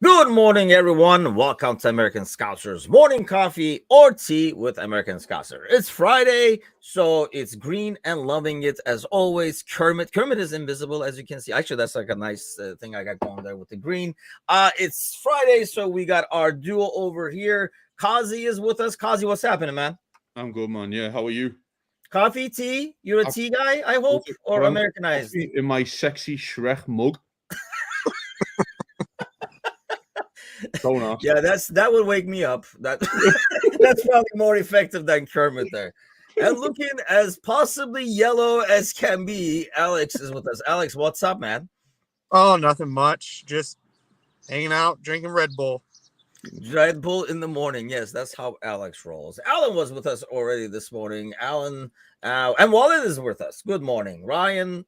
Good morning, everyone. Welcome to American Scousers Morning Coffee or Tea with American Scouser. It's Friday, so it's green and loving it as always. Kermit is invisible, as you can see. Actually, that's like a nice thing I got going there with the green. It's Friday, so we got our duo over here. Kazi is with us. Kazi, what's happening, man? I'm good, man. Yeah, how are you? Coffee, tea? You're a I've tea guy, I got hope, a or ground Americanized? coffee in my sexy Shrek mug. Don't ask. Yeah, that would wake me up. That's probably more effective than Kermit there. And looking as possibly yellow as can be, Alex is with us. Alex, what's up, man? Oh, nothing much. Just hanging out, drinking Red Bull. Red Bull in the morning. Yes, that's how Alex rolls. Alan was with us already this morning. Alan and Wallet is with us. Good morning, Ryan.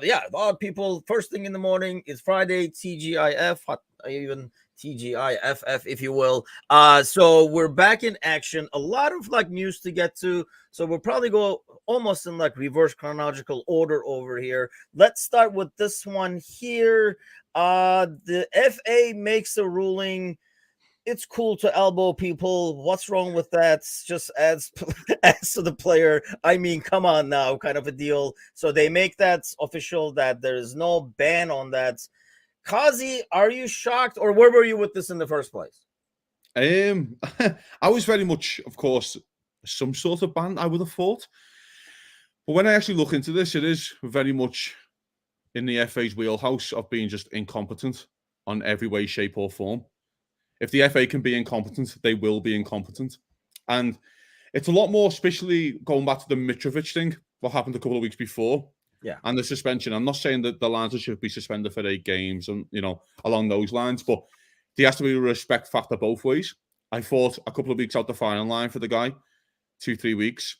Yeah, a lot of people. First thing in the morning is Friday. TGIF, even TGIFF, if you will. So we're back in action. A lot of like news to get to. So we'll probably go almost in like reverse chronological order over here. Let's start with this one here. The FA makes a ruling. It's cool to elbow people. What's wrong with that? Just adds adds to the player. I mean, come on now, kind of a deal. So they make that official that there is no ban on that. Kazi, are you shocked, or where were you with this in the first place? Um, I was very much, of course, some sort of ban. I would have thought, but when I actually look into this, it is very much in the FA's wheelhouse of being just incompetent on every way, shape, or form. If the FA can be incompetent, they will be incompetent, and it's a lot more, especially going back to the Mitrovic thing, what happened a couple of weeks before. Yeah. And the suspension. I'm not saying that the Lancers should be suspended for 8 games and, along those lines, but there has to be a respect factor both ways. I thought a couple of weeks out the firing line for the guy, 2-3 weeks,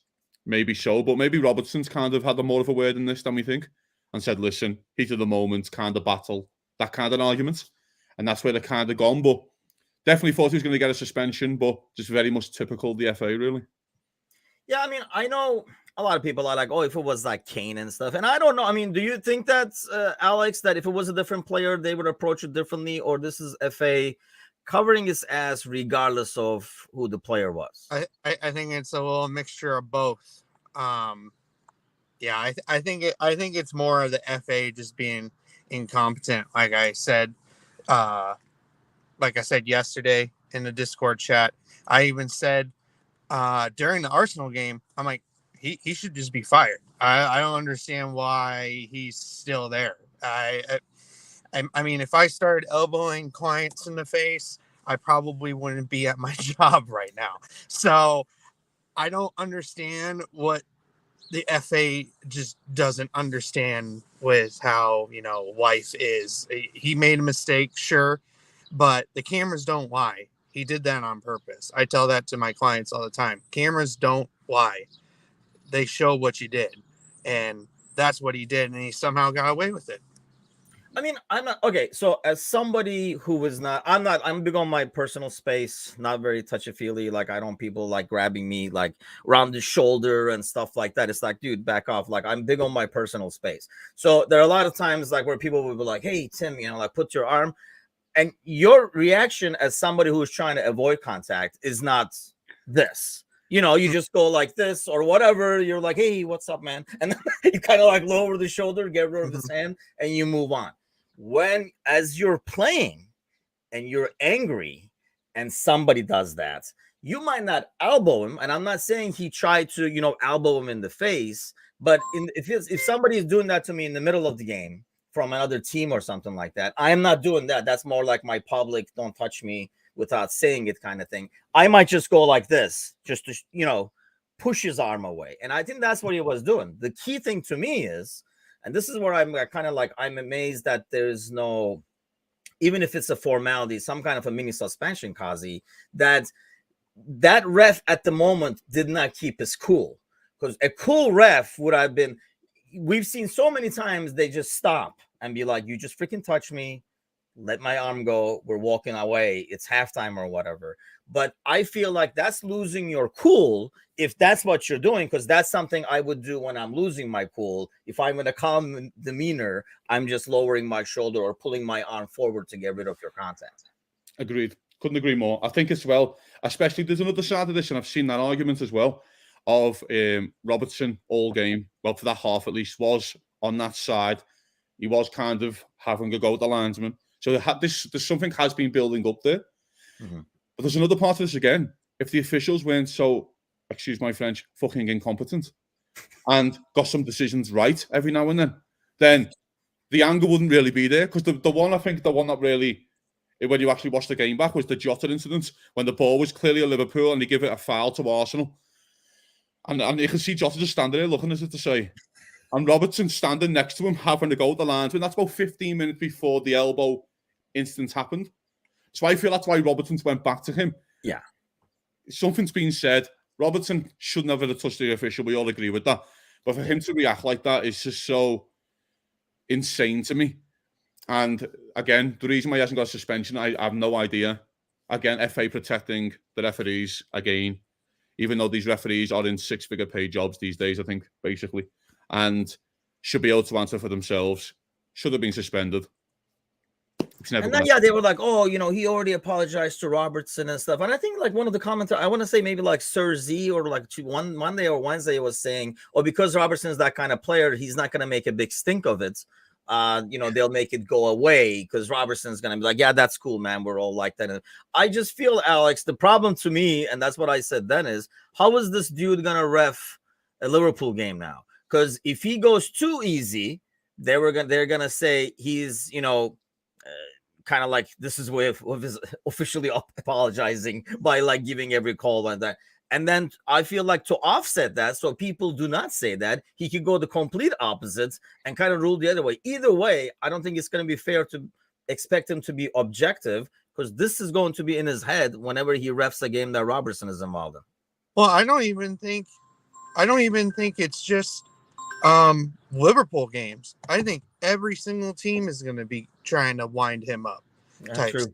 maybe so, but maybe Robertson's kind of had more of a word in this than we think and said, listen, heat of the moment, kind of battle, that kind of argument. And that's where they're kind of gone. But definitely thought he was going to get a suspension, but just very much typical the FA, really. Yeah, I mean, I know a lot of people are like, oh, if it was like Kane and stuff. And I don't know. I mean, do you think that's, Alex, that if it was a different player, they would approach it differently? Or this is FA covering his ass regardless of who the player was? I think it's a little mixture of both. Yeah, I think it's more of the FA just being incompetent. Like I said yesterday in the Discord chat, I even said during the Arsenal game, I'm like, he should just be fired. I don't understand why he's still there. I mean, if I started elbowing clients in the face, I probably wouldn't be at my job right now. So I don't understand what the FA just doesn't understand with how, life is. He made a mistake, sure, but the cameras don't lie. He did that on purpose. I tell that to my clients all the time. Cameras don't lie. They show what you did. And that's what he did. And he somehow got away with it. I mean, I'm not okay. So, as somebody who is not, I'm big on my personal space, not very touchy feely. Like, I don't people like grabbing me like around the shoulder and stuff like that. It's like, dude, back off. Like, I'm big on my personal space. So, there are a lot of times like where people will be like, hey, Tim, like put your arm. And your reaction as somebody who is trying to avoid contact is not this. You just go like this or whatever. You're like, hey, what's up, man? And you kind of like lower the shoulder, get rid of his hand, and you move on. When, as you're playing and you're angry and somebody does that, you might not elbow him. And I'm not saying he tried to, elbow him in the face, but if somebody is doing that to me in the middle of the game, from another team or something like that, I am not doing that. That's more like my public, don't touch me without saying it kind of thing. I might just go like this, just to, push his arm away. And I think that's what he was doing. The key thing to me is, and this is where I'm kind of like, I'm amazed that there's no, even if it's a formality, some kind of a mini suspension, Kazi, that ref at the moment did not keep his cool. Because a cool ref would have been, we've seen so many times they just stop and be like, you just freaking touch me, let my arm go, we're walking away, it's halftime or whatever. But I feel like that's losing your cool if that's what you're doing, because that's something I would do when I'm losing my cool. If I'm in a calm demeanor, I'm just lowering my shoulder or pulling my arm forward to get rid of your contact. Agreed. Couldn't agree more. I think as well, especially there's another side of this, and I've seen that argument as well, of Robertson all game, well, for that half at least, was on that side. He was kind of having a go at the linesman. So there's something has been building up there. Mm-hmm. But there's another part of this again. If the officials weren't so, excuse my French, fucking incompetent and got some decisions right every now and then the anger wouldn't really be there. Because the one that really, when you actually watch the game back, was the Jota incident when the ball was clearly a Liverpool and they give it a foul to Arsenal. And you can see Jota just standing there looking as if to say, and Robertson standing next to him having to go at the lines. And that's about 15 minutes before the elbow incident happened. So I feel that's why Robertson went back to him. Yeah. Something's been said. Robertson should never have touched the official. We all agree with that. But for him to react like that is just so insane to me. And again, the reason why he hasn't got a suspension, I have no idea. Again, FA protecting the referees again, even though these referees are in six-figure paid jobs these days, I think, basically, and should be able to answer for themselves. Should have been suspended. And then, yeah, they were like, oh, he already apologized to Robertson and stuff. And I think like one of the commentators, I want to say maybe like Sir Z or like one Monday or Wednesday was saying, oh, because Robertson is that kind of player, he's not going to make a big stink of it. They'll make it go away because Robertson's going to be like, yeah, that's cool, man. We're all like that. And I just feel, Alex, the problem to me, and that's what I said then, is how is this dude going to ref a Liverpool game now? Because if he goes too easy, they're going to say he's, kind of like this is way of his officially apologizing by like giving every call like that. And then I feel like to offset that, so people do not say that, he could go the complete opposite and kind of rule the other way. Either way, I don't think it's going to be fair to expect him to be objective because this is going to be in his head whenever he refs a game that Robertson is involved in. Well, I don't even think it's just Liverpool games. I think every single team is going to be trying to wind him up. True.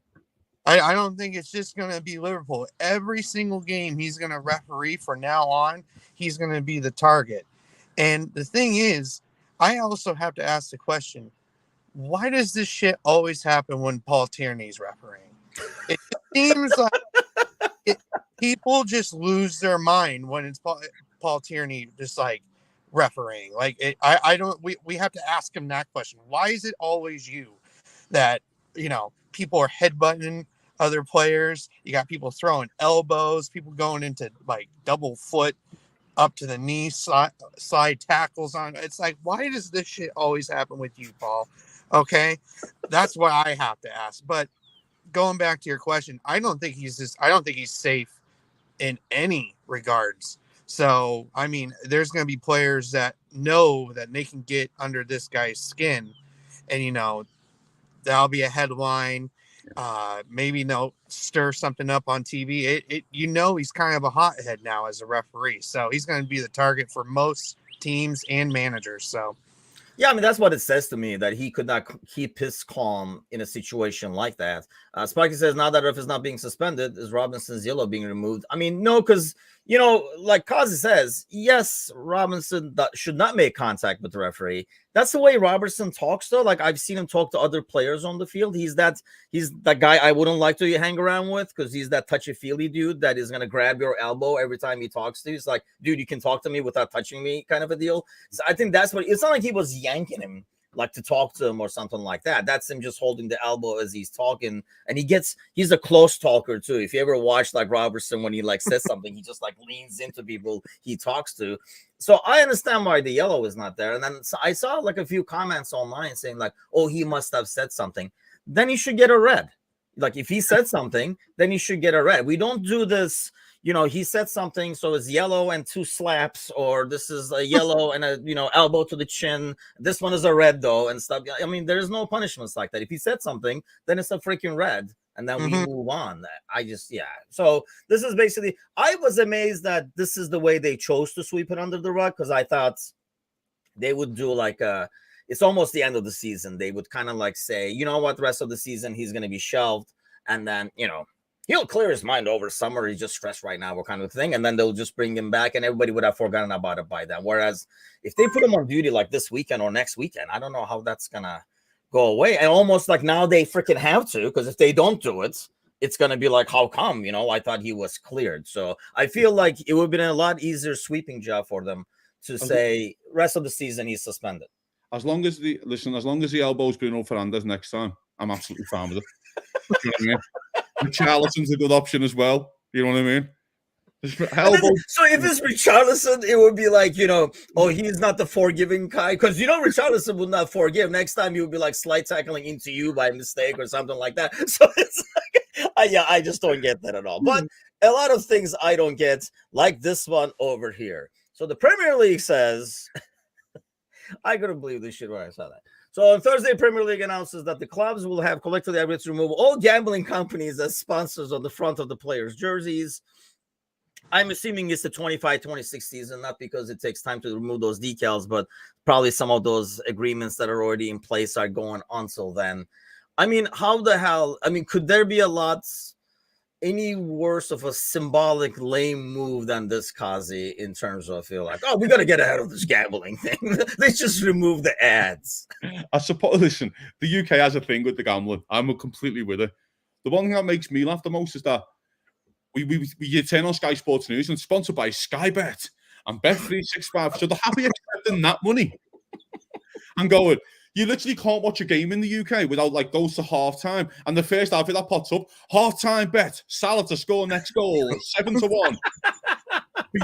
I don't think it's just going to be Liverpool. Every single game he's going to referee from now on, he's going to be the target. And the thing is, I also have to ask the question, why does this shit always happen when Paul Tierney's refereeing? It seems like people just lose their mind when it's Paul Tierney just like refereeing. Like we have to ask him that question. Why is it always you that, people are headbutting other players? You got people throwing elbows, people going into like double foot up to the knee slide tackles on. It's like, why does this shit always happen with you, Paul? Okay. That's what I have to ask. But going back to your question, I don't think he's safe in any regards. So, I mean, there's going to be players that know that they can get under this guy's skin and, that'll be a headline. Maybe they'll stir something up on TV. He's kind of a hothead now as a referee. So he's going to be the target for most teams and managers. So, yeah, I mean, that's what it says to me, that he could not keep his calm in a situation like that. Sparky says, now that ref is not being suspended, is Robinson's yellow being removed? I mean, no, because, like Kazi says, yes, Robinson should not make contact with the referee. That's the way Robertson talks, though. Like, I've seen him talk to other players on the field. He's that guy I wouldn't like to hang around with because he's that touchy-feely dude that is going to grab your elbow every time he talks to you. He's like, dude, you can talk to me without touching me kind of a deal. So I think that's what – it's not like he was yanking him like to talk to him or something like that. That's him just holding the elbow as he's talking. And he's a close talker too. If you ever watch like Robertson, when he like says something, he just like leans into people he talks to. So I understand why the yellow is not there. And then I saw like a few comments online saying like, oh, he must have said something. Then he should get a red. Like if he said something, then he should get a red. We don't do this. He said something, so it's yellow and 2 slaps, or this is a yellow and a, elbow to the chin. This one is a red, though, and stuff. I mean, there's no punishments like that. If he said something, then it's a freaking red, and then we move on. So this is basically, I was amazed that this is the way they chose to sweep it under the rug, because I thought they would do like it's almost the end of the season. They would kind of like say, you know what, the rest of the season, he's going to be shelved, and then, he'll clear his mind over summer. He's just stressed right now, kind of thing. And then they'll just bring him back and everybody would have forgotten about it by then. Whereas if they put him on duty like this weekend or next weekend, I don't know how that's going to go away. And almost like now they freaking have to, because if they don't do it, it's going to be like, how come? I thought he was cleared. So I feel like it would have been a lot easier sweeping job for them to say rest of the season he's suspended. As long as the elbow's Bruno Fernandes next time, I'm absolutely fine with it. You know what I mean? Richarlison's a good option as well. You know what I mean? So if it's Richarlison, it would be like, he's not the forgiving guy. Because, Richarlison would not forgive. Next time he would be like slight tackling into you by mistake or something like that. So it's like, I just don't get that at all. But a lot of things I don't get, like this one over here. So the Premier League says, I couldn't believe this shit when I saw that. So on Thursday, Premier League announces that the clubs will have collectively agreed to remove all gambling companies as sponsors on the front of the players' jerseys. I'm assuming it's the 25-26 season, not because it takes time to remove those decals, but probably some of those agreements that are already in place are going on until then. I mean, how the hell? I mean, could there be a lot any worse of a symbolic lame move than this, Kazi, in terms of feel like, we got to get ahead of this gambling thing. Let's just remove the ads. I suppose, listen, the UK has a thing with the gambling. I'm completely with it. The one thing that makes me laugh the most is that we turn on Sky Sports News and sponsored by Sky Bet and Bet365. So they're happy accepting that money and going, you literally can't watch a game in the UK without like goes to half time. And the first advert that pops up, half time bet, Salah to score next goal, 7-1.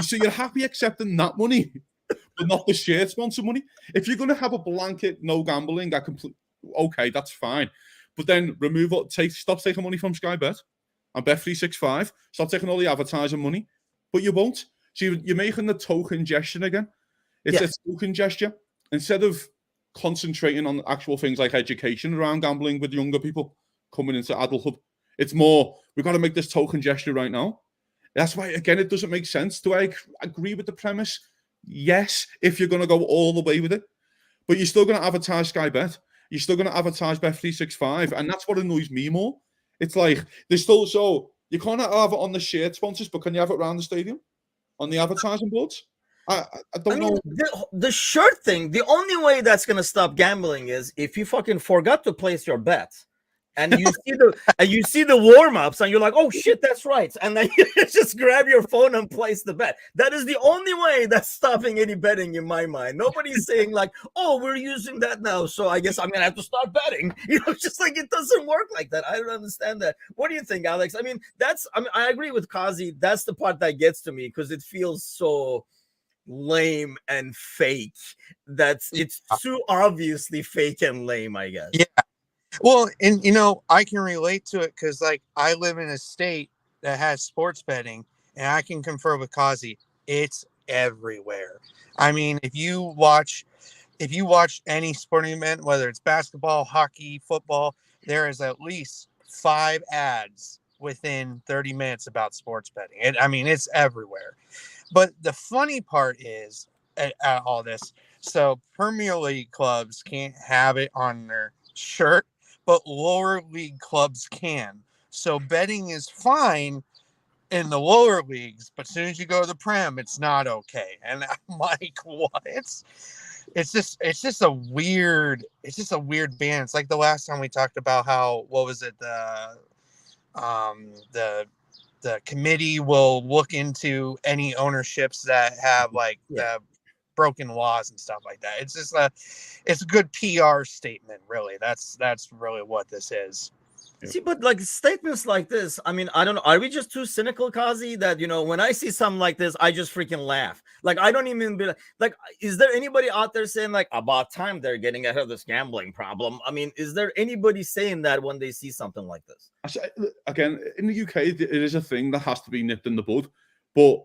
So you're happy accepting that money, but not the shared sponsor money. If you're going to have a blanket no gambling, okay, that's fine. But then stop taking money from Sky Bet. And Bet365, stop taking all the advertising money, but you won't. So you're making the token gesture again. It's a token gesture. Instead of concentrating on actual things like education around gambling with younger people coming into adulthood, it's more, we've got to make this token gesture right now. That's why, again, it doesn't make sense. Do I agree with the premise? Yes, if you're going to go all the way with it. But you're still going to advertise Sky Bet. You're still going to advertise Bet365. And that's what annoys me more. It's like, there's still, so you can't have it on the shared sponsors, but can you have it around the stadium? On the advertising boards? I don't know. The shirt thing, the only way that's going to stop gambling is if you fucking forgot to place your bet. And you see the warm-ups and you're like, oh shit, that's right. And then you just grab your phone and place the bet. That is the only way that's stopping any betting in my mind. Nobody's saying like, oh, we're using that now, so I guess I'm gonna have to start betting. Just like it doesn't work like that. I don't understand that. What do you think, Alex? I mean, I agree with Kazi. That's the part that gets to me because it feels so lame and fake. It's too obviously fake and lame, I guess. Yeah. Well, and I can relate to it because like I live in a state that has sports betting, and I can confer with Kazi, it's everywhere. I mean, if you watch any sporting event, whether it's basketball, hockey, football, there is at least 5 ads within 30 minutes about sports betting. It's everywhere. But the funny part is at all this, so Premier League clubs can't have it on their shirt, but lower league clubs can. So betting is fine in the lower leagues, but as soon as you go to the Prem, it's not okay. And I'm like, what? It's just a weird ban. It's like the last time we talked about how, what was it? The committee will look into any ownerships that have broken laws and stuff like that. It's just it's a good PR statement, really. That's really what this is. See, but like statements like this, I mean, I don't know. Are we just too cynical, Kazi, that when I see something like this, I just freaking laugh? Like, I don't even be like, is there anybody out there saying like, about time they're getting ahead of this gambling problem? I mean, is there anybody saying that when they see something like this? Again, in the UK, it is a thing that has to be nipped in the bud, but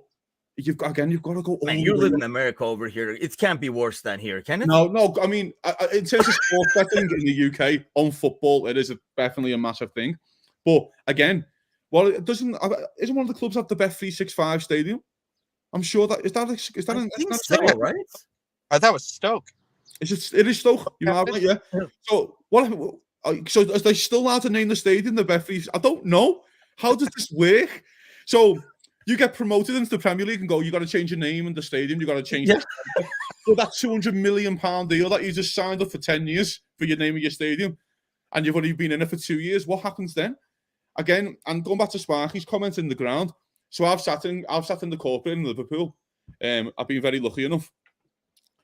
you've got to go. Man, you live in America over here. It can't be worse than here, can it? No. I mean, in terms of sports betting in the UK on football, it is definitely a massive thing. But again, isn't one of the clubs at the Bet365 stadium? I'm sure that is that. I think so, right? I thought it was Stoke. It is Stoke. Yeah. So what? So are they still allowed to name the stadium the Bet3? I don't know. How does this work? So you get promoted into the Premier League and go, you got to change your name in the stadium. You got to change so that £200 million deal that you just signed up for 10 years for your name of your stadium, and you've only been in it for 2 years. What happens then? again, and going back to Sparky's comment in the ground. So I've sat in the corporate in Liverpool. I've been very lucky enough.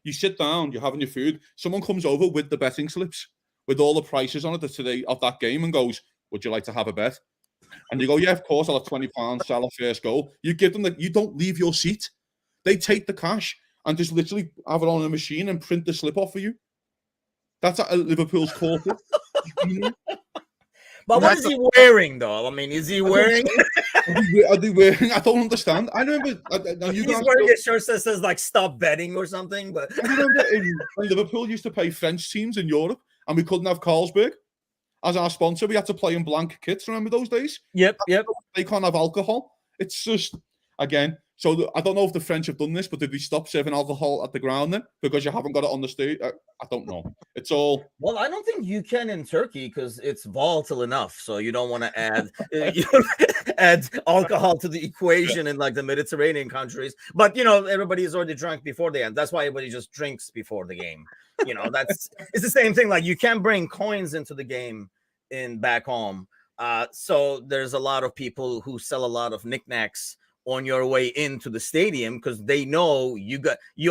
You sit down, you're having your food. Someone comes over with the betting slips with all the prices on it today of that game and goes, "Would you like to have a bet?" And you go, "Yeah, of course, I'll have £20, Salah first goal." You give them you don't leave your seat. They take the cash and just literally have it on a machine and print the slip off for you. That's at Liverpool's corporate. But what is he wearing, though? I mean, is he wearing? Are they wearing? I don't understand. I remember. He's wearing a shirt that says like "Stop betting" or something. But I remember when Liverpool used to play French teams in Europe, and we couldn't have Carlsberg as our sponsor. We had to play in blank kits. Remember those days? Yep. They can't have alcohol. It's just again. So I don't know if the French have done this, but did we stop serving alcohol at the ground then because you haven't got it on the stage? I don't know. It's all. Well, I don't think you can in Turkey because it's volatile enough. So you don't want to add alcohol to the equation in like the Mediterranean countries. But everybody is already drunk before the end. That's why everybody just drinks before the game. It's the same thing. Like you can't bring coins into the game back home. So there's a lot of people who sell a lot of knickknacks on your way into the stadium because they know you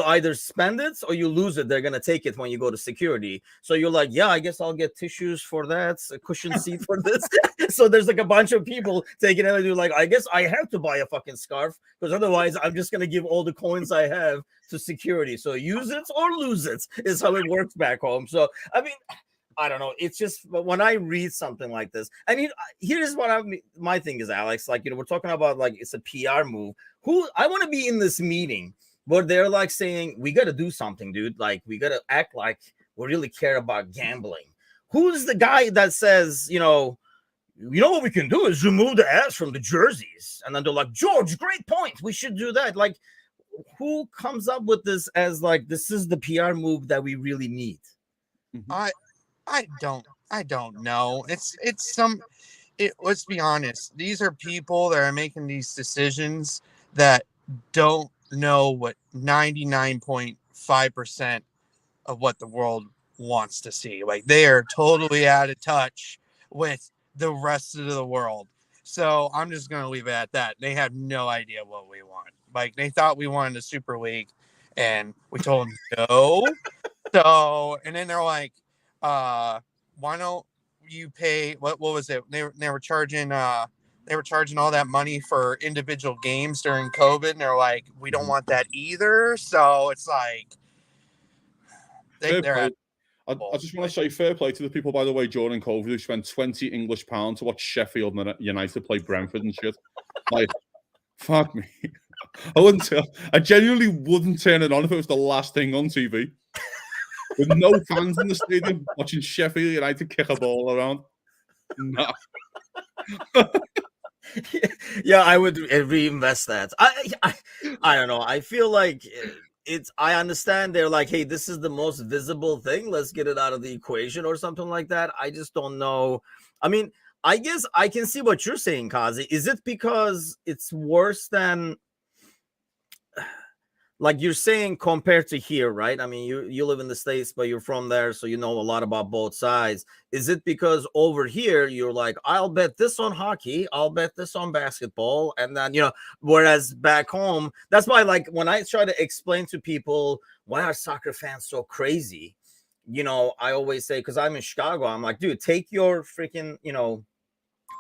either spend it or you lose it. They're gonna take it when you go to security. So you're like, yeah, I guess I'll get tissues for that, a cushion seat for this. So there's like a bunch of people taking it and you're like, I guess I have to buy a fucking scarf because otherwise I'm just gonna give all the coins I have to security. So use it or lose it is how it works back home. So I mean, I don't know. It's just when I read something like this, I mean, here's what my thing is, Alex. Like, we're talking about like it's a PR move. I want to be in this meeting where they're like saying, we got to do something, dude. Like, we got to act like we really care about gambling. Who's the guy that says, what we can do is remove the ads from the jerseys? And then they're like, George, great point. We should do that. Like, who comes up with this as like, this is the PR move that we really need? I don't know. Let's be honest. These are people that are making these decisions that don't know what 99.5% of what the world wants to see. Like they are totally out of touch with the rest of the world. So I'm just going to leave it at that. They have no idea what we want. Like they thought we wanted a Super League and we told them no. So, and then they're like, why don't you pay what was it? They were charging all that money for individual games during COVID, and they're like, we don't want that either. So it's like they're I just want to say fair play to the people, by the way, during COVID who spent £20 to watch Sheffield United play Brentford and shit. Like, fuck me. I genuinely wouldn't turn it on if it was the last thing on TV. With no fans in the stadium watching Sheffield United kick a ball around. No. Yeah, I would reinvest that. I don't know. I feel like I understand they're like, hey, this is the most visible thing. Let's get it out of the equation or something like that. I just don't know. I mean, I guess I can see what you're saying, Kazi. Is it because it's worse than... Like you're saying compared to here, right? I mean, you live in the States, but you're from there, so you know a lot about both sides. Is it because over here you're like, I'll bet this on hockey, I'll bet this on basketball, and then whereas back home, that's why like when I try to explain to people why are soccer fans so crazy, I always say, because I'm in Chicago, I'm like, dude, take your freaking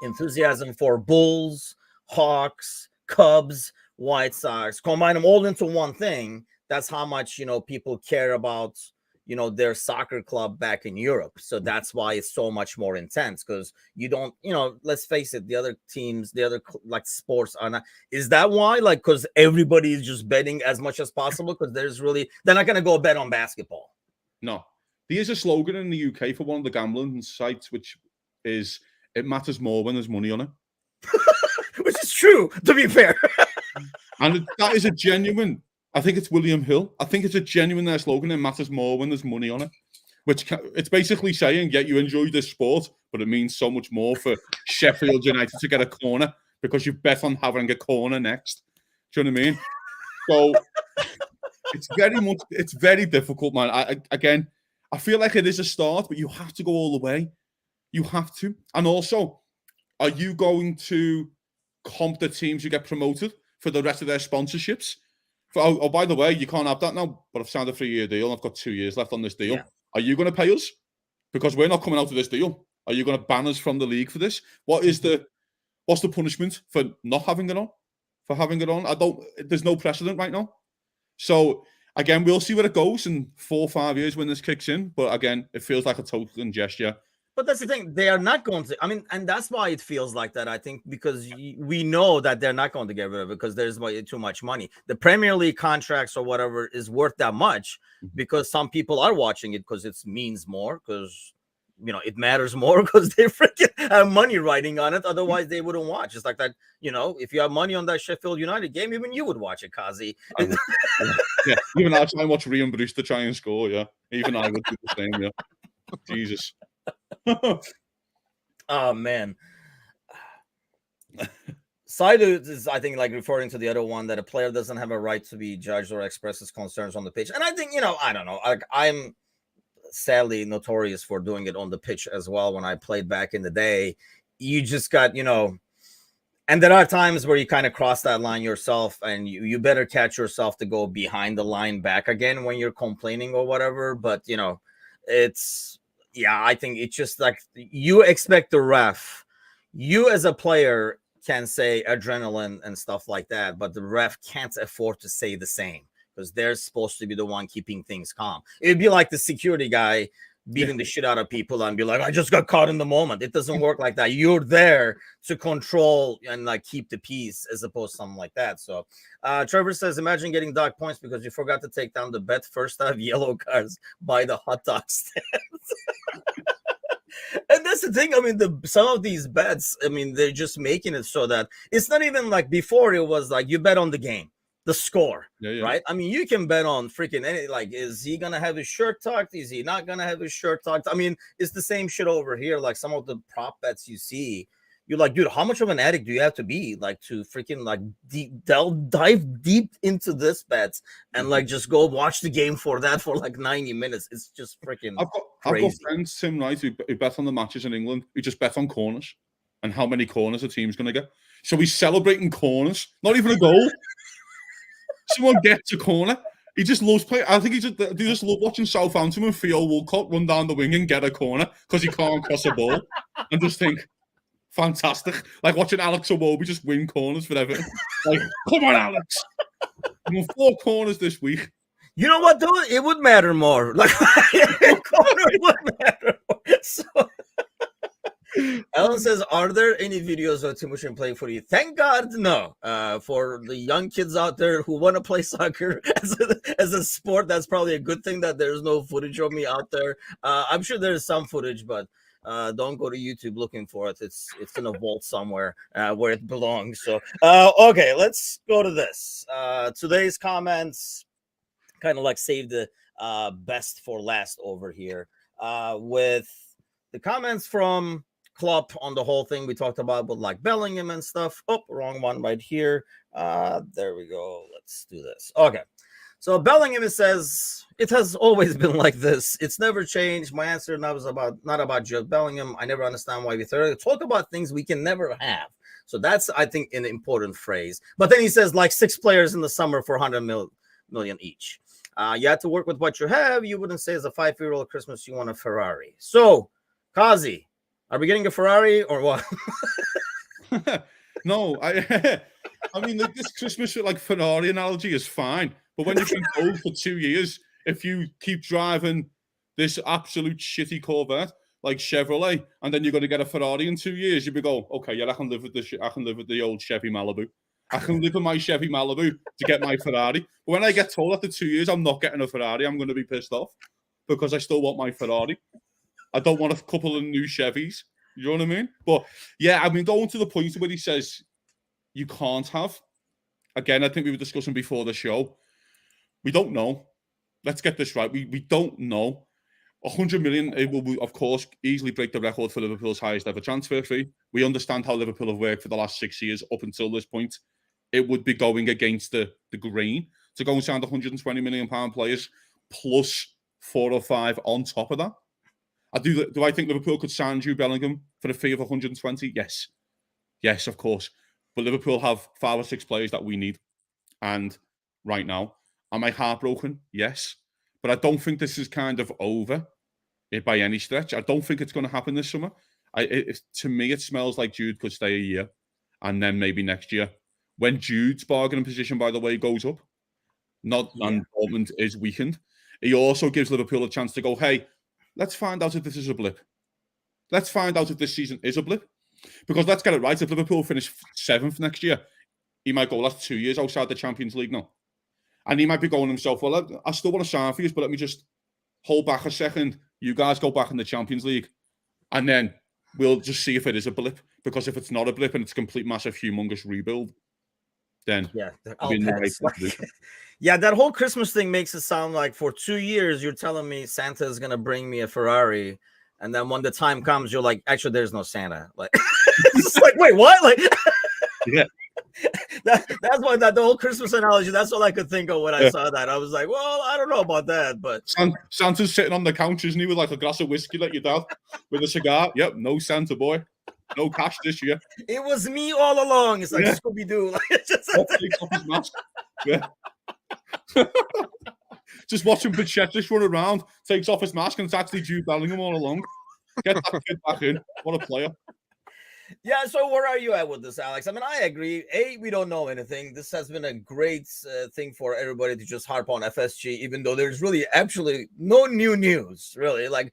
enthusiasm for Bulls, Hawks, Cubs, White Sox, combine them all into one thing. That's how much people care about their soccer club back in Europe. So that's why it's so much more intense, because you don't let's face it, the other teams, the other like sports are not. Is that why? Like, because everybody is just betting as much as possible, because they're not going to go bet on basketball. No, there's a slogan in the UK for one of the gambling sites, which is, it matters more when there's money on it. Which is true, to be fair. And that is a genuine, I think it's William Hill. I think it's a genuine slogan. It matters more when there's money on it. It's basically saying, yeah, you enjoy this sport, but it means so much more for Sheffield United to get a corner because you bet on having a corner next. Do you know what I mean? So it's very difficult, man. I feel like it is a start, but you have to go all the way. You have to. And also, are you going to comp the teams who get promoted for the rest of their sponsorships? Oh, by the way, you can't have that now, but I've signed a 3-year deal and I've got 2 years left on this deal. Yeah. Are you going to pay us? Because we're not coming out of this deal. Are you going to ban us from the league for this? What's the punishment for not having it on? For having it on? There's no precedent right now. So again, we'll see where it goes in 4 or 5 years when this kicks in. But again, it feels like a token gesture. But that's the thing. They are not going to. I mean, and that's why it feels like that, I think, because we know that they're not going to get rid of it because there's too much money. The Premier League contracts or whatever is worth that much because some people are watching it because it means more, because, you know, it matters more because they freaking have money riding on it. Otherwise, they wouldn't watch. It's like that, you know, if you have money on that Sheffield United game, even you would watch it, Kazi. Yeah, even I try and watch Ryan Brewster try and score, yeah. Even I would do the same, yeah. Jesus. Oh man. Saidu is, I think, like referring to the other one, that a player doesn't have a right to be judged or express his concerns on the pitch. And I think, you know, I don't know. I'm sadly notorious for doing it on the pitch as well. When I played back in the day, you just got, you know, and there are times where you kind of cross that line yourself, and you better catch yourself to go behind the line back again when you're complaining or whatever. But, you know, I think it's just like you expect the ref. You as a player can say adrenaline and stuff like that, but the ref can't afford to say the same because they're supposed to be the one keeping things calm. It'd be like the security guy beating the shit out of people and be like, I just got caught in the moment. It doesn't work like that. You're there to control and like keep the peace as opposed to something like that. So Trevor says, imagine getting docked points because you forgot to take down the bet first half yellow cards by the hot dog stands. And that's the thing. I mean, some of these bets, I mean, they're just making it so that it's not even like before. It was like you bet on the game, the score, right? I mean, you can bet on freaking any, like, is he gonna have his shirt tucked? Is he not gonna have his shirt tucked? I mean, it's the same shit over here. Like some of the prop bets you see, you're like, dude, how much of an addict do you have to be like to freaking like dive deep into this bets and like just go watch the game for that for like 90 minutes? It's just freaking crazy. I've got friends, Tim, right, who bet on the matches in England. We just bet on corners and how many corners a team's gonna get. So he's celebrating corners, not even a goal. Someone gets a corner. He just loves playing. I think they just love watching Southampton and Theo Walcott run down the wing and get a corner because he can't cross a ball. And just think, fantastic. Like watching Alex Iwobi just win corners for everything. Like, come on, Alex. You won 4 corners this week. You know what, though? It would matter more. Like, corner would matter more. So, Alan says, are there any videos of Timuchin playing footy? Thank God, no. For the young kids out there who want to play soccer as a sport, that's probably a good thing that there's no footage of me out there. I'm sure there's some footage, but don't go to YouTube looking for it. It's in a vault somewhere where it belongs. So, okay, let's go to this. Today's comments kind of like save the best for last over here with the comments from Klopp on the whole thing we talked about with like Bellingham and stuff. Oh, wrong one right here. There we go. Let's do this. Okay. So Bellingham says, it has always been like this. It's never changed. My answer now is not about Jude Bellingham. I never understand why we talk about things we can never have. So that's, I think, an important phrase. But then he says like 6 players in the summer for 100 million each. You had to work with what you have. You wouldn't say as a 5-year-old Christmas you want a Ferrari. So, Kazi, are we getting a Ferrari or what? No, I mean, this Christmas like Ferrari analogy is fine. But when you've been old for 2 years, if you keep driving this absolute shitty Corvette like Chevrolet, and then you're going to get a Ferrari in 2 years, you'll be go, okay, yeah, I can live with the old Chevy Malibu. I can live in my Chevy Malibu to get my Ferrari. But when I get told after 2 years I'm not getting a Ferrari, I'm going to be pissed off because I still want my Ferrari. I don't want a couple of new Chevys. You know what I mean? But yeah, I mean, going to the point where he says you can't have. Again, I think we were discussing before the show. We don't know. Let's get this right. We don't know. 100 million, it will, of course, easily break the record for Liverpool's highest ever transfer fee. We understand how Liverpool have worked for the last 6 years up until this point. It would be going against the grain to go and sign 120 million pound players plus 4 or 5 on top of that. Do I think Liverpool could sign Jude Bellingham for a fee of 120? Yes. Yes, of course. But Liverpool have 5 or 6 players that we need. And right now, am I heartbroken? Yes. But I don't think this is kind of over by any stretch. I don't think it's going to happen this summer. To me, it smells like Jude could stay a year. And then maybe next year. When Jude's bargaining position, by the way, goes up, and Dortmund is weakened, he also gives Liverpool a chance to go, hey, let's find out if this is a blip. Let's find out if this season is a blip. Because let's get it right, if Liverpool finish 7th next year, he might go, that's 2 years outside the Champions League now. And he might be going himself, well, I still want to sign for you, but let me just hold back a second. You guys go back in the Champions League. And then we'll just see if it is a blip. Because if it's not a blip and it's a complete, massive, humongous rebuild, then I'll pass. Yeah, that whole Christmas thing makes it sound like for 2 years, you're telling me Santa is going to bring me a Ferrari. And then when the time comes, you're like, actually, there's no Santa. Like, it's like, wait, what? Like, yeah. That's why the whole Christmas analogy, that's all I could think of when I saw that. I was like, well, I don't know about that, but Santa's sitting on the couch, isn't he, with like a glass of whiskey like your dad with a cigar? Yep, no Santa boy. No cash this year. It was me all along. It's like Scooby-Doo. Like, takes off his mask. Yeah. Just watching Pachetis run around, takes off his mask, and it's actually Jude Bellingham all along. Get that kid back in. What a player. Yeah, so where are you at with this, Alex? I mean, I agree. We don't know anything. This has been a great thing for everybody to just harp on FSG, even though there's really actually no new news, really. Like,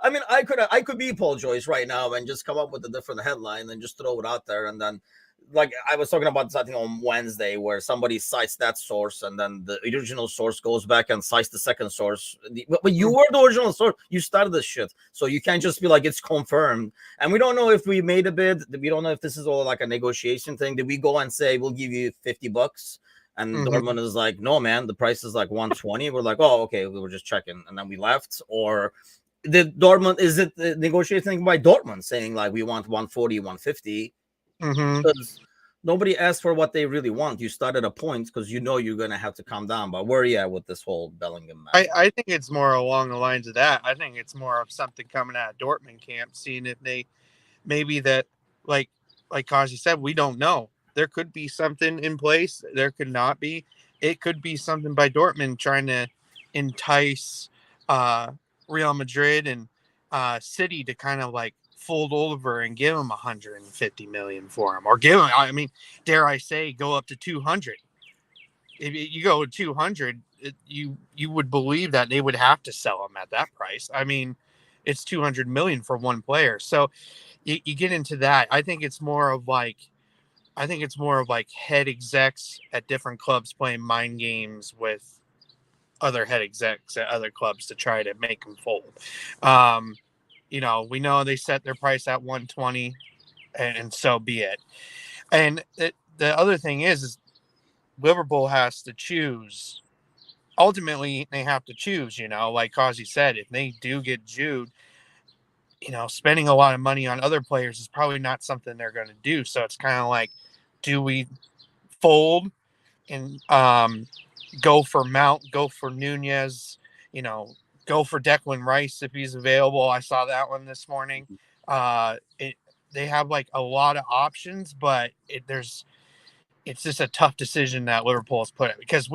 I mean, I could be Paul Joyce right now and just come up with a different headline and just throw it out there, and then, like I was talking about something on Wednesday where somebody cites that source and then the original source goes back and cites the second source. But you were the original source. You started this shit. So you can't just be like, it's confirmed. And we don't know if we made a bid. We don't know if this is all like a negotiation thing. Did we go and say, we'll give you $50? And Dortmund is like, no, man, the price is like 120. We're like, oh, okay, we were just checking. And then we left. Or did Dortmund, is it the negotiation by Dortmund saying like, we want 140, 150? Because nobody asked for what they really want. You start at a point because you know you're going to have to come down. But where are you at with this whole Bellingham match? I think it's more along the lines of that. I think it's more of something coming out of Dortmund camp, seeing if they maybe that, like Kazi said, we don't know. There could be something in place. There could not be. It could be something by Dortmund trying to entice Real Madrid and City to kind of like fold over and give him 150 million for him, or give him, I mean, dare I say, go up to 200. If you go to 200, you would believe that they would have to sell him at that price. I mean, it's 200 million for one player. So you get into that. I think it's more of like head execs at different clubs playing mind games with other head execs at other clubs to try to make them fold. You know, we know they set their price at 120, and so be it. And the other thing is Liverpool has to choose. Ultimately, they have to choose, you know, like Kazi said, if they do get Jude, you know, spending a lot of money on other players is probably not something they're going to do. So it's kind of like, do we fold and go for Mount, go for Nunez, you know, go for Declan Rice if he's available. I saw that one this morning. They have like a lot of options, but it's just a tough decision that Liverpool has put in, because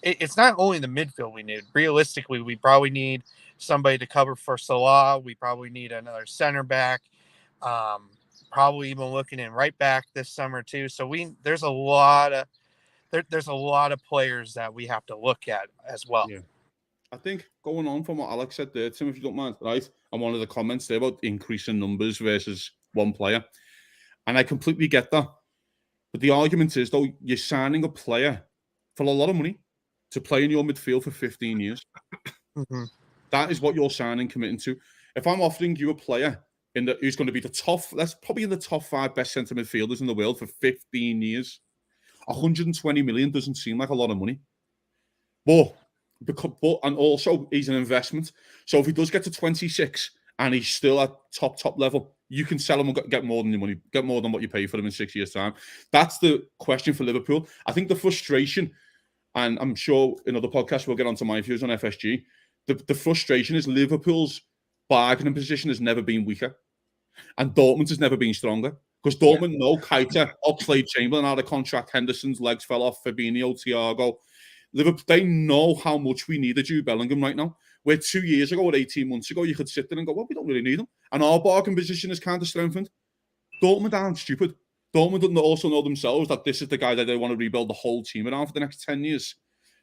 it's not only the midfield we need. Realistically, we probably need somebody to cover for Salah. We probably need another center back. Probably even looking in right back this summer too. So there's a lot of players that we have to look at as well. Yeah. I think going on from what Alex said there, Tim, if you don't mind, right? And one of the comments there about increasing numbers versus one player. And I completely get that. But the argument is, though, you're signing a player for a lot of money to play in your midfield for 15 years. That is what you're signing, committing to. If I'm offering you a player who's going to be that's probably in the top 5 best centre midfielders in the world for 15 years, 120 million doesn't seem like a lot of money. But and also he's an investment. So if he does get to 26 and he's still at top level, you can sell him and get more than your money, get more than what you pay for him in 6 years' time. That's the question for Liverpool. I think the frustration, and I'm sure in other podcasts we'll get onto my views on FSG, the frustration is Liverpool's bargaining position has never been weaker, and Dortmund has never been stronger. Because Dortmund know Keita, Oxlade-Chamberlain out of contract, Henderson's legs fell off, Fabinho, Thiago. Liverpool, they know how much we need a Jude Bellingham right now. Where 2 years ago or 18 months ago, you could sit there and go, well, we don't really need him. And our bargain position is kind of strengthened. Dortmund aren't stupid. Dortmund also know themselves that this is the guy that they want to rebuild the whole team around for the next 10 years.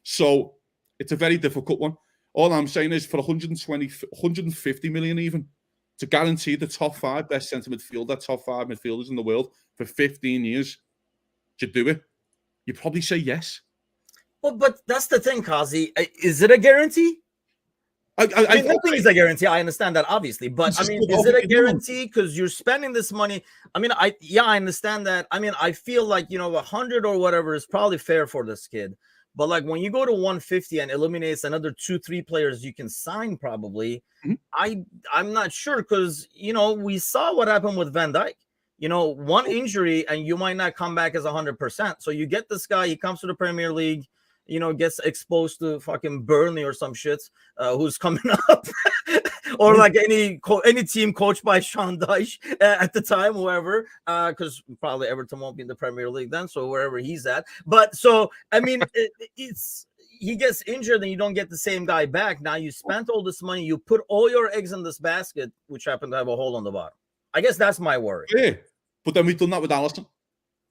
So it's a very difficult one. All I'm saying is for 150 million even, to guarantee the top 5 best centre midfielder, top 5 midfielders in the world for 15 years, to do it, you probably say yes. Well, but that's the thing, Kazi. Is it a guarantee? I mean, nothing is a guarantee. I understand that, obviously, but I mean, is it a guarantee? Because you're spending this money. I mean, I understand that. I mean, I feel like 100 or whatever is probably fair for this kid. But like when you go to 150 and eliminates another 2-3 players you can sign, probably, I'm not sure because we saw what happened with Van Dijk. One injury and you might not come back as 100%. So you get this guy, he comes to the Premier League, gets exposed to fucking Burnley or some shit, who's coming up, or like any team coached by Sean Dyche at the time, whoever, because probably Everton won't be in the Premier League then, so wherever he's at. But so I mean, he gets injured and you don't get the same guy back. Now you spent all this money, you put all your eggs in this basket, which happened to have a hole on the bottom. I guess that's my worry. Yeah, but then we've done that with Alisson,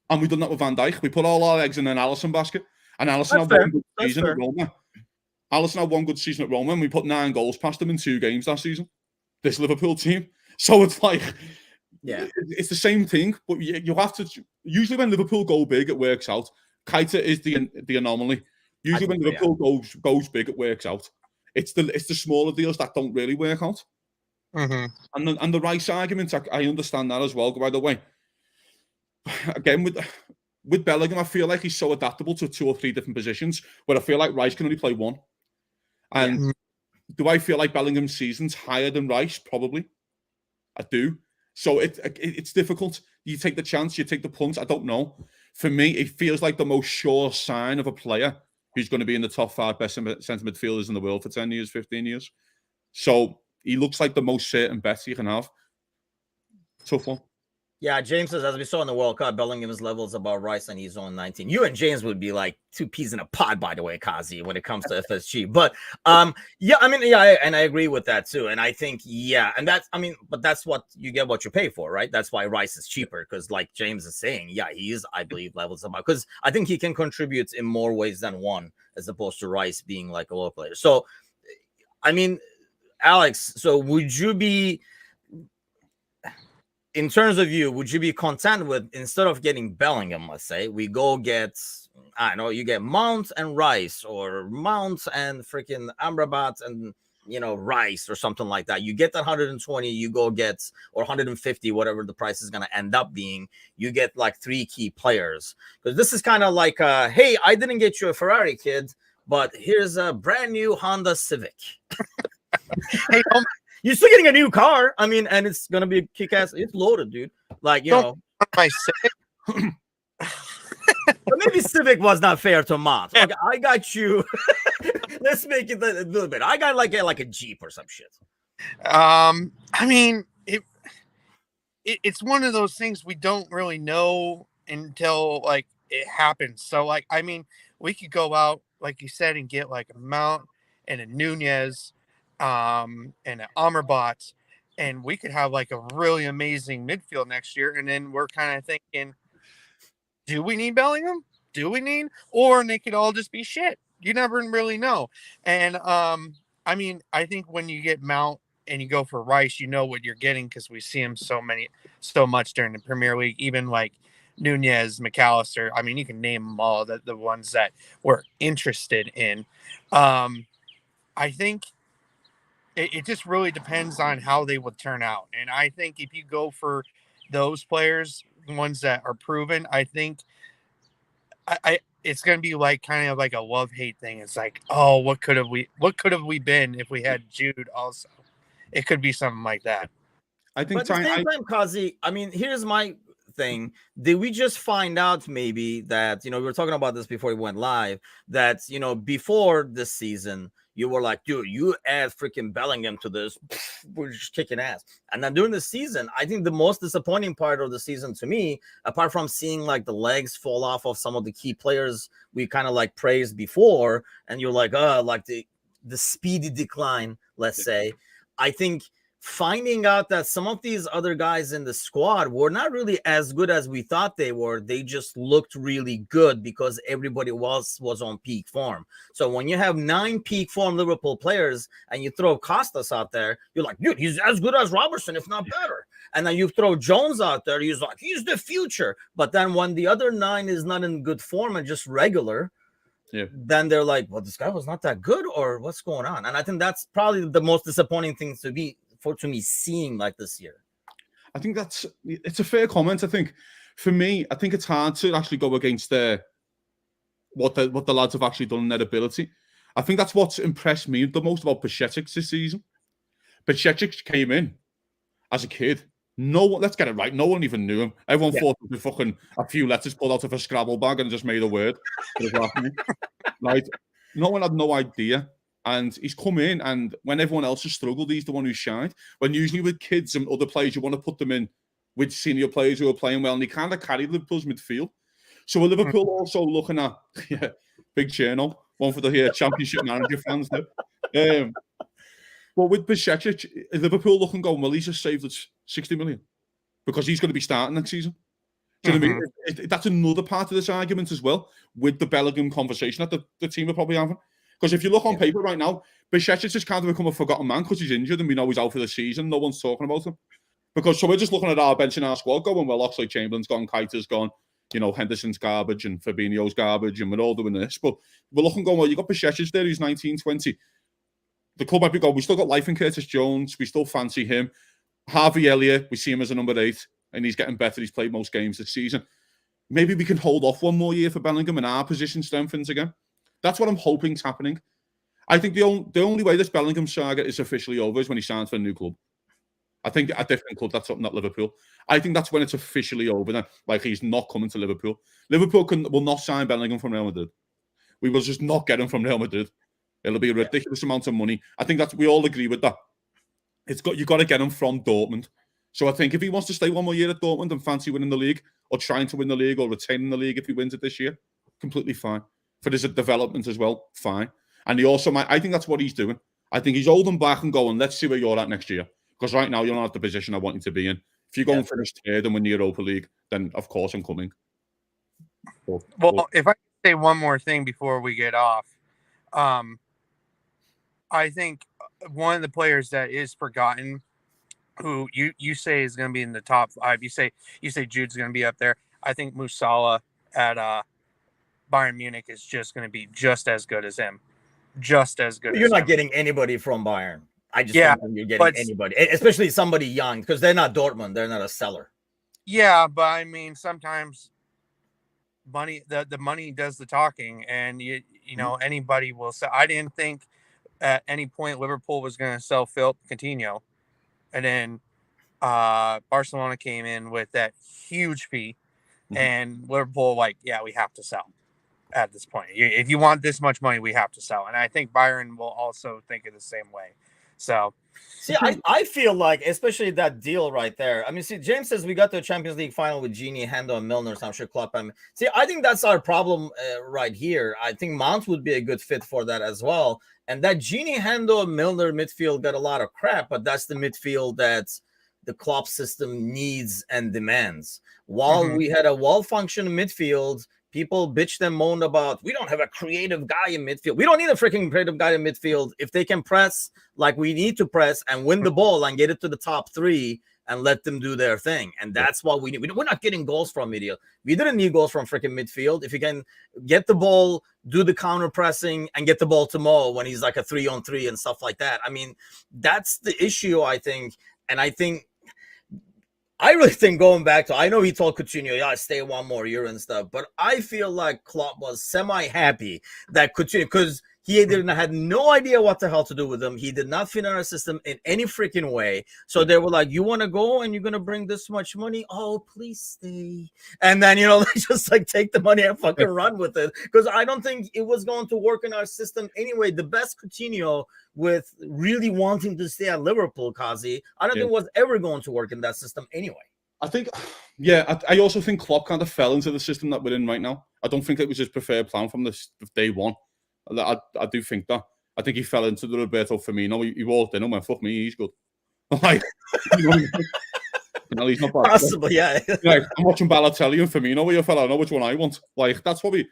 and we've done that with Van Dijk. We put all our eggs in an Alisson basket. And Alisson had one good season at Roma. Alisson had one good season at Roma, and we put 9 goals past him in 2 games last season. This Liverpool team. So it's like, it's the same thing. But you have to. Usually, when Liverpool go big, it works out. Keita is the anomaly. Usually, when Liverpool goes big, it works out. It's the smaller deals that don't really work out. Mm-hmm. And the Rice argument, I understand that as well. By the way, again with Bellingham, I feel like he's so adaptable to 2 or 3 different positions, where I feel like Rice can only play one. And do I feel like Bellingham's season's higher than Rice? Probably. I do. So it's difficult. You take the chance, you take the punt. I don't know. For me, it feels like the most sure sign of a player who's going to be in the top 5 best centre midfielders in the world for 10 years, 15 years. So he looks like the most certain bet you can have. Tough one. Yeah, James says, as we saw in the World Cup, Bellingham's level is about Rice and he's on 19. You and James would be like 2 peas in a pod, by the way, Kazi, when it comes to FSG. But and I agree with that too. And I think, and but that's what you get what you pay for, right? That's why Rice is cheaper, because like James is saying, he is, I believe, levels about, because I think he can contribute in more ways than one, as opposed to Rice being like a low player. So, I mean, Alex, so would you be, in terms of you, would you be content with, instead of getting Bellingham, let's say, we go get, I don't know, you get Mount and Rice, or Mount and freaking Amrabat and, Rice or something like that. You get that 120, you go get, or 150, whatever the price is going to end up being. You get like 3 key players. Because this is kind of like, hey, I didn't get you a Ferrari, kid, but here's a brand new Honda Civic. Hey, you're still getting a new car. I mean, and it's gonna be a kick-ass. It's loaded, dude. Like, my Civic. But maybe Civic was not fair to Mont. Okay, I got you. Let's make it a little bit. I got like a Jeep or some shit. I mean, it's one of those things we don't really know until like it happens. So like, I mean, we could go out, like you said, and get like a Mount and a Nunez, and an Amrabat, and we could have like a really amazing midfield next year. And then we're kind of thinking, do we need Bellingham? Do we need, or they could all just be shit. You never really know. And I mean, I think when you get Mount and you go for Rice, you know what you're getting, because we see him so much during the Premier League. Even like Nunez, McAllister. I mean, you can name them all, the ones that we're interested in. I think it just really depends on how they would turn out. And I think if you go for those players, ones that are proven, I think it's going to be like kind of like a love-hate thing. It's like, oh, what could have we been if we had Jude also? It could be something like that. I think, but at the same time, Kazi, I mean, here's my thing. Did we just find out maybe that, we were talking about this before we went live, that, before this season, you were like, dude, you add freaking Bellingham to this, we're just kicking ass. And then during the season, I think the most disappointing part of the season to me, apart from seeing like the legs fall off of some of the key players we kind of like praised before, and you're like, like the speedy decline, let's say, I think finding out that some of these other guys in the squad were not really as good as we thought they were. They just looked really good because everybody was on peak form. So when you have 9 peak form Liverpool players and you throw Costas out there, you're like, dude, he's as good as Robertson, if not better. And then you throw Jones out there, he's like, he's the future. But then when the other 9 is not in good form and just regular, then they're like, well, this guy was not that good, or what's going on? And I think that's probably the most disappointing thing to me seeing like this year. I think it's a fair comment. I think for me, I think it's hard to actually go against what the lads have actually done in their ability. I think that's what's impressed me the most about Bajcetic this season. Bajcetic came in as a kid. Let's get it right. No one even knew him. Everyone thought it was fucking a few letters pulled out of a Scrabble bag and just made a word. Like, no one had no idea. And he's come in, and when everyone else has struggled, he's the one who's shined. When usually with kids and other players, you want to put them in with senior players who are playing well, and he kind of carried Liverpool's midfield. So with Liverpool also looking at, big channel, one for the Championship manager fans there. But with Bajcetic, Liverpool looking going, well, he's just saved us 60 million because he's going to be starting next season. Do you know what I mean? That's another part of this argument as well, with the Bellingham conversation that the team are probably having. Because if you look on paper right now, Bajcetic has kind of become a forgotten man because he's injured and we know he's out for the season. No one's talking about him. So we're just looking at our bench and our squad going, well, Oxlade-Chamberlain's gone, Keita's gone, Henderson's garbage and Fabinho's garbage, and we're all doing this. But we're looking going, well, you got Bajcetic there who's 19, 20. The club might be going, we still got life in Curtis Jones. We still fancy him. Harvey Elliott, we see him as a number 8 and he's getting better. He's played most games this season. Maybe we can hold off one more year for Bellingham and our position strengthens again. That's what I'm hoping is happening. I think the only way this Bellingham saga is officially over is when he signs for a new club. I think a different club, that's not Liverpool. I think that's when it's officially over. Then, like, he's not coming to Liverpool. Liverpool will not sign Bellingham from Real Madrid. We will just not get him from Real Madrid. It'll be a ridiculous amount of money. I think we all agree with that. You've got to get him from Dortmund. So I think if he wants to stay one more year at Dortmund and fancy winning the league, or trying to win the league, or retaining the league if he wins it this year, completely fine. For his development as well, fine. And he also I think that's what he's doing. I think he's holding back and going, let's see where you're at next year. Because right now, you're not at the position I want you to be in. If you go and finish third and win the Europa League, then of course I'm coming. Well, if I can say one more thing before we get off, I think one of the players that is forgotten, who you say is going to be in the top 5, you say Jude's going to be up there. I think Musiala at Bayern Munich is just going to be just as good as him. Just as good. You're not getting anybody from Bayern. I just don't think you're getting anybody, especially somebody young, because they're not Dortmund. They're not a seller. Yeah, but I mean, sometimes money, the money does the talking, and you know anybody will sell. I didn't think at any point Liverpool was going to sell Philip Coutinho, and then Barcelona came in with that huge fee, and Liverpool we have to sell. At this point, if you want this much money, we have to sell. And I think Bayern will also think of the same way. So, see, I feel like, especially that deal right there. I mean, see, James says we got to the Champions League final with Gini, Hendo, and Milner. So I'm sure Klopp. See, I think that's our problem right here. I think Mount would be a good fit for that as well. And that Gini, Hendo, and Milner midfield got a lot of crap, but that's the midfield that the Klopp system needs and demands. While we had a well-functioning midfield, people bitched and moaned about, we don't have a creative guy in midfield. We don't need a freaking creative guy in midfield. If they can press like we need to press and win the ball and get it to the top 3 and let them do their thing. And that's what we need. We're not getting goals from midfield. We didn't need goals from freaking midfield. If you can get the ball, do the counter pressing, and get the ball to Mo when he's like a 3-on-3 and stuff like that. I mean, that's the issue, I think. And I really think going back to, I know he told Coutinho, stay one more year and stuff, but I feel like Klopp was semi-happy that Coutinho, because He had no idea what the hell to do with them. He did not fit in our system in any freaking way. So they were like, "You want to go and you're gonna bring this much money? Oh, please stay." And then they just like take the money and fucking run with it, because I don't think it was going to work in our system anyway. The best Coutinho with really wanting to stay at Liverpool, Kazi, I don't think was ever going to work in that system anyway. I think, I also think Klopp kind of fell into the system that we're in right now. I don't think it was his preferred plan from the day one. I do think that. I think he fell into the Roberto Firmino. He walked in and went, "Fuck me, he's good." Like, he's not bad. Possibly, yeah. Like, I'm watching Balotelli and Firmino with you, fella. I know which one I want. Like, that's what we,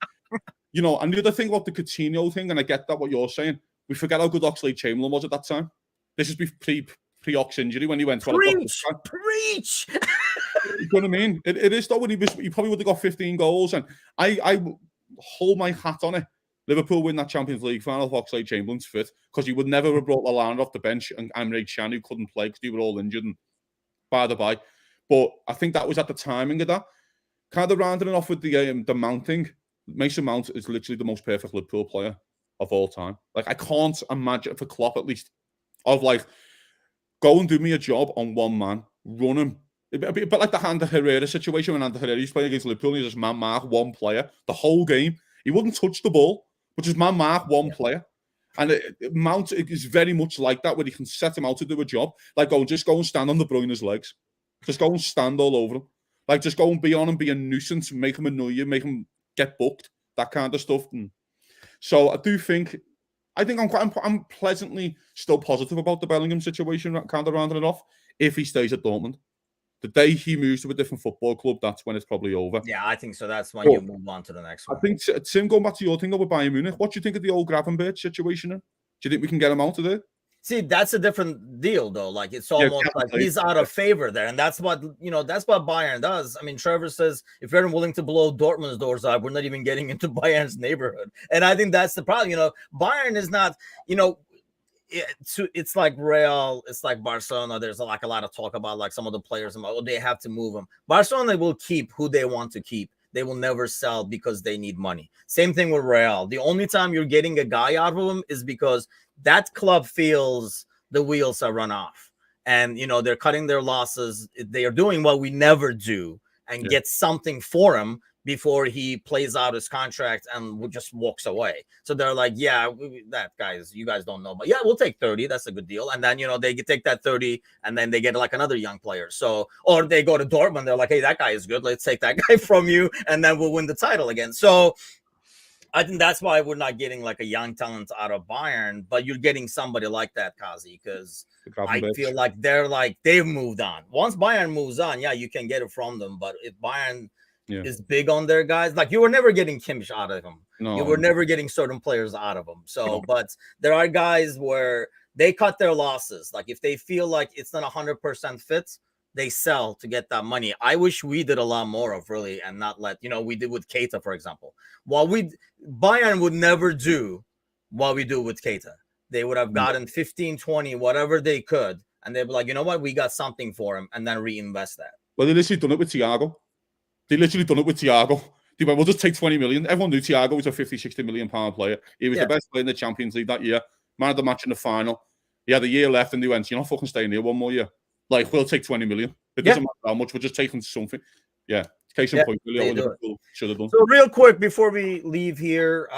And the other thing about the Coutinho thing, and I get that what you're saying, we forget how good Oxlade-Chamberlain was at that time. This is pre-Ox injury when he went. Preach. You know what I mean? It is though. When he probably would have got 15 goals, and I hold my hat on it. Liverpool win that Champions League final if Oxlade-Chamberlain's fit, because he would never have brought Lallana off the bench and Emre Can, who couldn't play because they were all injured. And by the by, but I think that was at the timing of that. Kind of rounding it off with the Mount thing. Mason Mount is literally the most perfect Liverpool player of all time. Like, I can't imagine, for Klopp at least, of like, go and do me a job on one man, run him. A bit like the Ander Herrera situation when Ander Herrera used to play against Liverpool. He just man mark one player the whole game. He wouldn't touch the ball, but just man mark one player. And Mount is very much like that, where he can set him out to do a job. Like, just go and stand on De Bruyne's legs. Just go and stand all over him. Like, just go and be on him, be a nuisance, make him annoy you, make him get booked, that kind of stuff. And so I think I'm pleasantly still positive about the Bellingham situation, kind of rounding it off, if he stays at Dortmund. The day he moves to a different football club, that's when it's probably over. Yeah, I think so. That's when you move on to the next one. I think, Tim, going back to your thing over Bayern Munich, what do you think of the old Gravenberch situation? Do you think we can get him out of there? See, that's a different deal, though. Like, it's almost like he's out of favor there, and that's what Bayern does. I mean, Trevor says if you're willing to blow Dortmund's doors out, we're not even getting into Bayern's neighborhood, and I think that's the problem. Bayern is not, it's like Real, it's like Barcelona. There's like a lot of talk about like some of the players, they have to move them. Barcelona will keep who they want to keep. They will never sell because they need money. Same thing with Real. The only time you're getting a guy out of them is because that club feels the wheels are run off, and they're cutting their losses. They are doing what we never do and get something for him before he plays out his contract and just walks away. So they're like, yeah, you guys don't know, but yeah, we'll take 30. That's a good deal. And then, they take that 30 and then they get like another young player. So, or they go to Dortmund. They're like, hey, that guy is good. Let's take that guy from you. And then we'll win the title again. So I think that's why we're not getting like a young talent out of Bayern, but you're getting somebody like that, Kazi, because I feel like they've moved on. Once Bayern moves on, yeah, you can get it from them. But if Bayern is big on their guys, like you were never getting Kimmich out of him. No. You were never getting certain players out of them. So, but there are guys where they cut their losses. Like if they feel like it's not 100% fit, they sell to get that money. I wish we did a lot more of really, and not let, we did with Keita, for example. Bayern would never do what we do with Keita. They would have gotten 15, 20, whatever they could. And they'd be like, you know what? We got something for him, and then reinvest that. Well, they literally done it with Thiago. They went, we'll just take 20 million. Everyone knew Thiago was a 50, 60 million pound player. He was the best player in the Champions League that year. Man of the match in the final. He had a year left, and they went, you're not fucking staying here one more year. Like, we'll take 20 million. It doesn't matter how much, we're just taking something. Yeah. Case in point, Liverpool should have done. So real quick, before we leave here,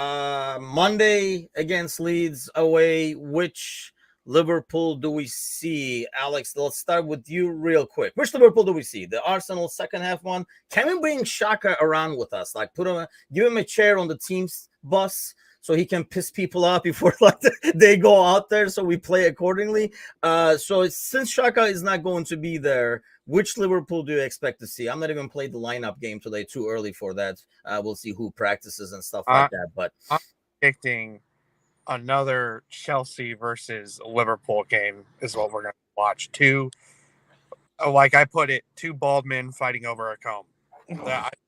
Monday against Leeds away, which Liverpool do we see? Alex, let's start with you real quick. Which Liverpool do we see? The Arsenal second half one? Can we bring Xhaka around with us? Like give him a chair on the team's bus so he can piss people off before they go out there, so we play accordingly. So since Xhaka is not going to be there, which Liverpool do you expect to see? I'm not even played the lineup game today, too early for that. We'll see who practices and stuff like that. But I'm predicting another Chelsea versus Liverpool game is what we're going to watch. Like I put it, two bald men fighting over a comb.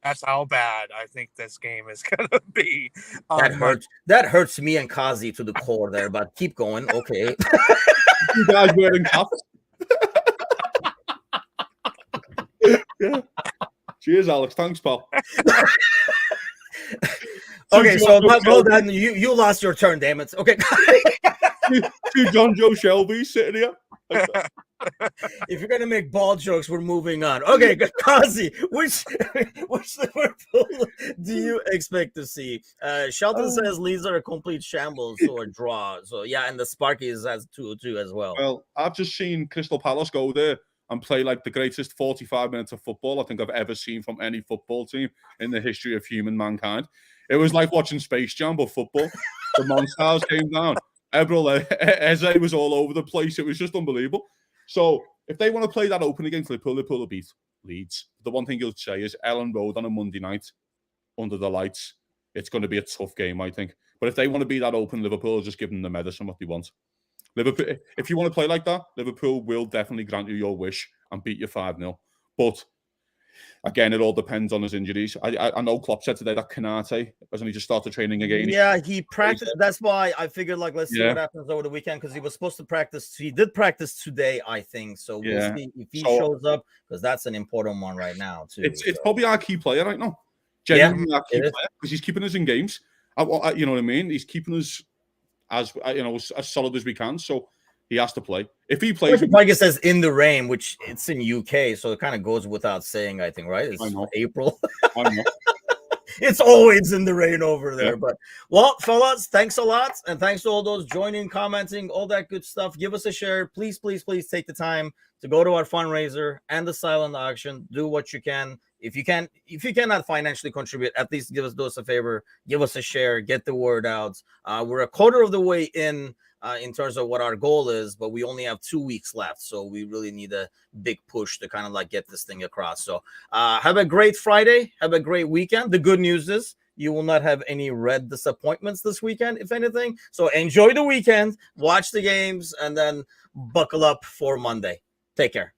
That's how bad I think this game is going to be. That hurts me and Kazi to the core there, but keep going. Okay. You guys wearing cuffs. Yeah. Cheers, Alex. Thanks, pal. Okay, so John well Joe then you lost your turn, damn it. Okay. two John Joe Shelby sitting here. If you're gonna make ball jokes, we're moving on. Okay, Kazi, which Liverpool do you expect to see? Shelton says Leeds are a complete shambles or draw. So yeah, and the Sparkies has 2-2 as well. Well, I've just seen Crystal Palace go there and play like the greatest 45 minutes of football I think I've ever seen from any football team in the history of human mankind. It was like watching Space Jam, but football. The Monsters came down. Eze was all over the place. It was just unbelievable. So if they want to play that open against Liverpool will beat Leeds. The one thing you'll say is Ellen Road on a Monday night under the lights. It's going to be a tough game, I think. But if they want to be that open, Liverpool will just give them the medicine what they want. Liverpool, if you want to play like that, Liverpool will definitely grant you your wish and beat you 5-0. But again, it all depends on his injuries. I know Klopp said today that Kanate hasn't he just started training again. Yeah, he practiced. That's why I figured let's see what happens over the weekend because he was supposed to practice. He did practice today, I think. So we'll see if he shows up because that's an important one right now too. It's probably our key player right now. Genuinely our key player because he's keeping us in games. You know what I mean? He's keeping us as solid as we can. So he has to play. If he plays, like it says in the rain, which it's in UK, so it kind of goes without saying. I think, right? It's April. I know. It's always in the rain over there. But well, fellas, thanks a lot, and thanks to all those joining, commenting, all that good stuff. Give us a share, please, please, please. Take the time to go to our fundraiser and the silent auction. Do what you can. If you cannot financially contribute, at least do us a favor. Give us a share. Get the word out. We're a quarter of the way in terms of what our goal is, but we only have 2 weeks left. So we really need a big push to kind of get this thing across. So have a great Friday. Have a great weekend. The good news is you will not have any red disappointments this weekend, if anything. So enjoy the weekend, watch the games, and then buckle up for Monday. Take care.